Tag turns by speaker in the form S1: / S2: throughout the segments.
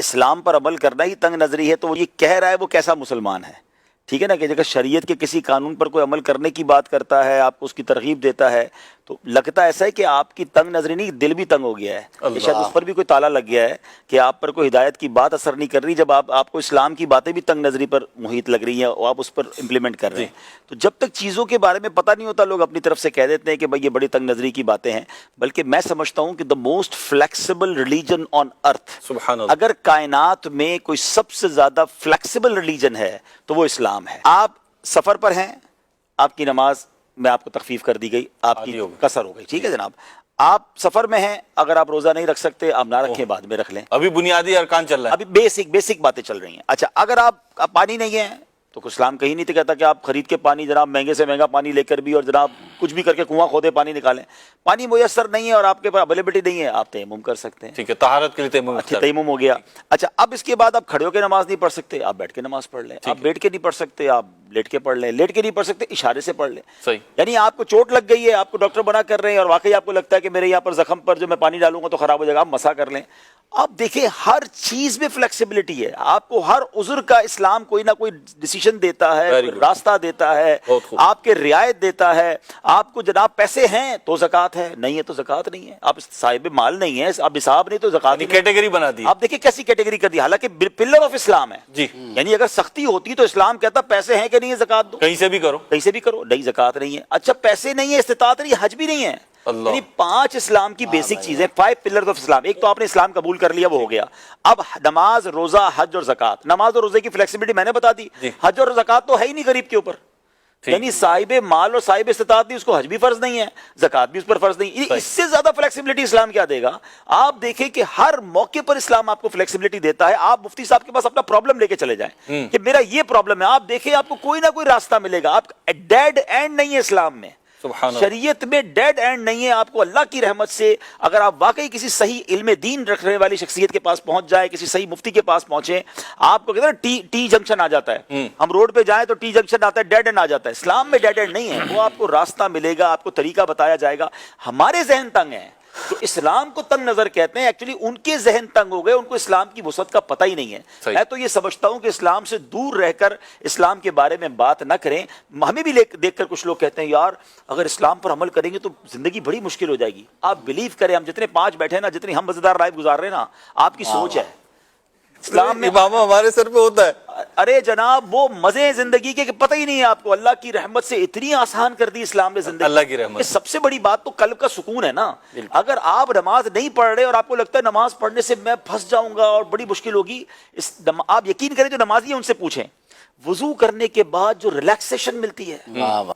S1: اسلام پر عمل کرنا ہی تنگ نظری ہے تو وہ یہ کہہ رہا ہے وہ کیسا مسلمان ہے؟ ٹھیک ہے نا، کہ اگر شریعت کے کسی قانون پر کوئی عمل کرنے کی بات کرتا ہے، آپ کو اس کی ترغیب دیتا ہے، تو لگتا ایسا ہے کہ آپ کی تنگ نظری نہیں، دل بھی تنگ ہو گیا ہے، کہ شاید اس پر بھی کوئی تالا لگ گیا ہے کہ آپ پر کوئی ہدایت کی بات اثر نہیں کر رہی، جب آپ کو اسلام کی باتیں بھی تنگ نظری پر محیط لگ رہی ہیں اور آپ اس پر امپلیمنٹ کر رہے ہیں۔ تو جب تک چیزوں کے بارے میں پتہ نہیں ہوتا، لوگ اپنی طرف سے کہہ دیتے ہیں کہ بھائی یہ بڑی تنگ نظری کی باتیں ہیں، بلکہ میں سمجھتا ہوں کہ the most flexible religion on earth,
S2: سبحان اللہ،
S1: اگر کائنات میں کوئی سب سے زیادہ فلیکسیبل ریلیجن ہے تو وہ اسلام ہے۔ آپ سفر پر ہیں، آپ کی نماز میں آپ کو تخفیف کر دی گئی، آپ کی قصر ہو گئی، ٹھیک ہے جناب۔ آپ سفر میں ہیں، اگر آپ روزہ نہیں رکھ سکتے آپ نہ رکھیں، بعد میں رکھ لیں،
S2: ابھی بنیادی ارکان چل رہا ہے،
S1: ابھی بیسک باتیں چل رہی ہیں۔ اچھا، اگر آپ پانی نہیں ہے تو کچھ اسلام کہیں نہیں تو کہتا کہ آپ خرید کے پانی، جناب مہنگے سے مہنگا پانی لے کر بھی، اور جناب کچھ بھی کر کے کنواں کھودے پانی نکالیں، پانی میسر نہیں ہے اور آپ کے پاس اویلیبلٹی نہیں ہے، آپ تیمم کر سکتے ہیں،
S2: ٹھیک ہے، طہارت کے لیے تیمم،
S1: اچھا تیمم ہو گیا۔ اچھا، اب اس کے بعد آپ کھڑے ہو کے نماز نہیں پڑھ سکتے، آپ بیٹھ کے نماز پڑھ لیں، آپ بیٹھ کے نہیں پڑھ سکتے آپ لیٹ کے پڑھ لیں، لیٹ کے نہیں پڑھ سکتے اشارے سے پڑھ لیں،
S2: صحیح،
S1: یعنی آپ کو چوٹ لگ گئی ہے، آپ کو ڈاکٹر بنا کر رہے ہیں اور واقعی آپ کو لگتا ہے کہ میرے یہاں پر زخم پر جو میں پانی ڈالوں گا تو خراب ہو جائے گا، آپ مسا کر لیں۔ آپ دیکھیں ہر چیز میں فلیکسیبلٹی ہے، آپ کو ہر عذر کا اسلام کوئی نہ کوئی ڈیسیشن دیتا ہے، کوئی راستہ دیتا ہے، آپ کے رعایت دیتا ہے۔ آپ کو جناب پیسے ہیں تو زکوٰۃ ہے، نہیں ہے تو زکوٰۃ نہیں ہے، آپ صاحب مال نہیں ہے، آپ حساب نہیں تو زکوٰۃ نہیں،
S2: کیٹیگری بنا دی۔
S1: آپ دیکھیں کیسی کیٹیگری کر دی، حالانکہ پلر آف اسلام ہے
S2: جی،
S1: یعنی اگر سختی ہوتی تو اسلام کہتا پیسے ہیں کہ نہیں ہے زکوٰۃ دو،
S2: کہیں سے بھی کرو،
S1: کہیں سے بھی کرو، نہیں زکوٰۃ نہیں ہے۔ اچھا، پیسے نہیں ہے، استطاعت نہیں ہے، حج بھی نہیں ہے، یعنی 5 اسلام کی بیسک چیزیں، 5 پلرز آف اسلام۔ ایک تو آپ نے اسلام قبول کر لیا، وہ ہو گیا۔ اب نماز، روزہ، حج اور زکوٰۃ۔ نماز اور روزے کی فلیکسیبلٹی میں نے بتا دی، حج اور زکوٰۃ تو ہے ہی نہیں غریب کے اوپر، یعنی صاحب مال اور صاحب استطاعت نہیں، اس کو حج بھی فرض نہیں ہے، زکوٰۃ بھی اس پر فرض نہیں۔ اس سے زیادہ فلیکسیبلٹی اسلام کیا دے گا؟ آپ دیکھیں کہ ہر موقع پر اسلام آپ کو فلیکسیبلٹی دیتا ہے۔ آپ مفتی صاحب کے پاس اپنا پرابلم لے کے چلے جائیں کہ میرا یہ پرابلم ہے، آپ دیکھیں آپ کو کوئی نہ کوئی راستہ ملے گا۔ آپ ڈیڈ اینڈ نہیں ہے اسلام میں، شریعت میں ڈیڈ اینڈ نہیں ہے۔ آپ کو اللہ کی رحمت سے اگر آپ واقعی کسی صحیح علم دین رکھنے والی شخصیت کے پاس پہنچ جائے، کسی صحیح مفتی کے پاس پہنچے، آپ کو کہتے ہیں ٹی جنکشن آ جاتا ہے، ہم روڈ پہ جائیں تو ٹی جنکشن آتا ہے، ڈیڈ اینڈ آ جاتا ہے۔ اسلام میں ڈیڈ اینڈ نہیں ہے، وہ آپ کو راستہ ملے گا، آپ کو طریقہ بتایا جائے گا۔ ہمارے ذہن تنگ ہیں تو اسلام کو تنگ نظر کہتے ہیں، ایکچولی ان کے ذہن تنگ ہو گئے، ان کو اسلام کی وسعت کا پتہ ہی نہیں ہے۔ میں تو یہ سمجھتا ہوں کہ اسلام سے دور رہ کر اسلام کے بارے میں بات نہ کریں۔ ہمیں بھی دیکھ کر کچھ لوگ کہتے ہیں یار اگر اسلام پر عمل کریں گے تو زندگی بڑی مشکل ہو جائے گی۔ آپ بلیو کریں، ہم جتنے 5 بیٹھے ہیں نا، جتنی ہم مزیدار لائف گزار رہے ہیں نا، آپ کی سوچ ہے اسلام میں
S2: امامہ ہمارے سر پہ ہوتا ہے۔
S1: ارے جناب وہ مزے زندگی کے پتہ ہی نہیں ہے آپ کو، اللہ کی رحمت سے اتنی آسان کر دی اسلام نے زندگی،
S2: اللہ کی رحمت۔
S1: سب سے بڑی بات تو قلب کا سکون ہے نا۔ اگر آپ نماز نہیں پڑھ رہے اور آپ کو لگتا ہے نماز پڑھنے سے میں پھنس جاؤں گا اور بڑی مشکل ہوگی، آپ یقین کریں جو نمازی ہیں ان سے پوچھیں، وضو کرنے کے بعد جو ریلیکسیشن ملتی ہے،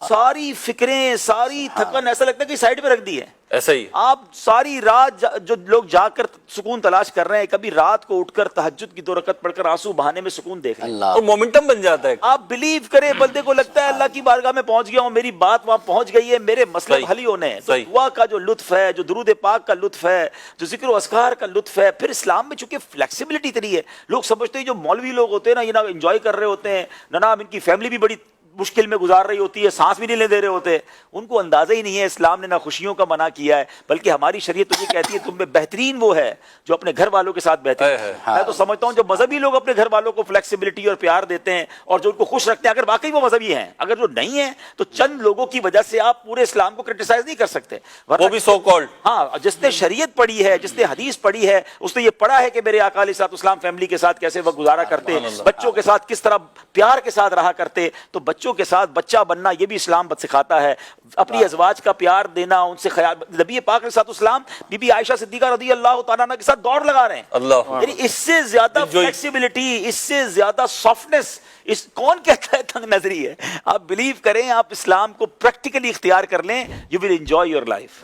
S1: ساری فکریں، ساری تھکن ایسا لگتا ہے کہ سائڈ پہ رکھ دی ہے۔
S2: ایسا ہی
S1: آپ ساری رات جو لوگ جا کر سکون تلاش کر رہے ہیں، کبھی رات کو اٹھ کر تہجد کی 2 رکعت پڑھ کر آنسو بہانے میں سکون دیکھ رہے ہیں،
S2: اور مومنٹم بن جاتا ہے۔
S1: آپ بلیو کریں بندے کو لگتا ہے اللہ کی بارگاہ میں پہنچ گیا ہوں، میری بات وہاں پہنچ گئی ہے، میرے مسئلے حل ہی ہونے ہیں۔ تو دعا کا جو لطف ہے، جو درود پاک کا لطف ہے، جو ذکر و اذکار کا لطف ہے، پھر اسلام میں چونکہ فلیکسیبلٹی اتنی ہے، لوگ سمجھتے ہیں جو مولوی لوگ ہوتے ہیں نا، یہ نہ انجوائے کر رہے ہوتے ہیں، نہ ان کی فیملی بھی بڑی مشکل میں گزار رہی ہوتی ہے، سانس بھی نہیں لے دے رہے ہوتے، ان کو اندازہ ہی نہیں ہے اسلام نے نہ خوشیوں کا منع کیا ہے، بلکہ ہماری شریعت تجھے کہتی ہے تم میں بہترین وہ ہے جو اپنے گھر والوں کے ساتھ بہترین ہے۔ میں تو سمجھتا ہوں جو مذہبی لوگ اپنے گھر والوں کو فلیکسیبلٹی اور پیار دیتے ہیں اور جو ان کو خوش رکھتے ہیں، اگر واقعی وہ مذہبی ہیں، اگر جو نہیں ہیں تو چند لوگوں کی وجہ سے آپ پورے اسلام کو کرٹیسائز نہیں کر سکتے،
S2: وہ بھی سو کالڈ۔
S1: ہاں، جس نے شریعت پڑھی ہے، جس نے حدیث پڑھی ہے، اس نے یہ پڑھا ہے کہ میرے آقا علیہ الصلوۃ والسلام فیملی کے ساتھ کیسے وقت گزارا کرتے، بچوں کے ساتھ کس طرح پیار کے ساتھ رہا کرتے، تو بچوں کے ساتھ بچہ بننا یہ بھی اسلام سکھاتا ہے، اپنی ازواج کا پیار دینا، ان سے خیال۔ نبی پاک علیہ الصلوۃ والسلام بی بی عائشہ صدیقہ رضی اللہ تعالیٰ عنہ کے ساتھ دوڑ لگا رہے ہیں،
S2: اللہ،
S1: یعنی اس سے زیادہ فلیکسیبلٹی، اس سے زیادہ سافٹنس کون کہتا ہے تنگ نظری ہے؟ آپ بلیو کریں، آپ اسلام کو پریکٹیکلی اختیار کر لیں، you will enjoy your life.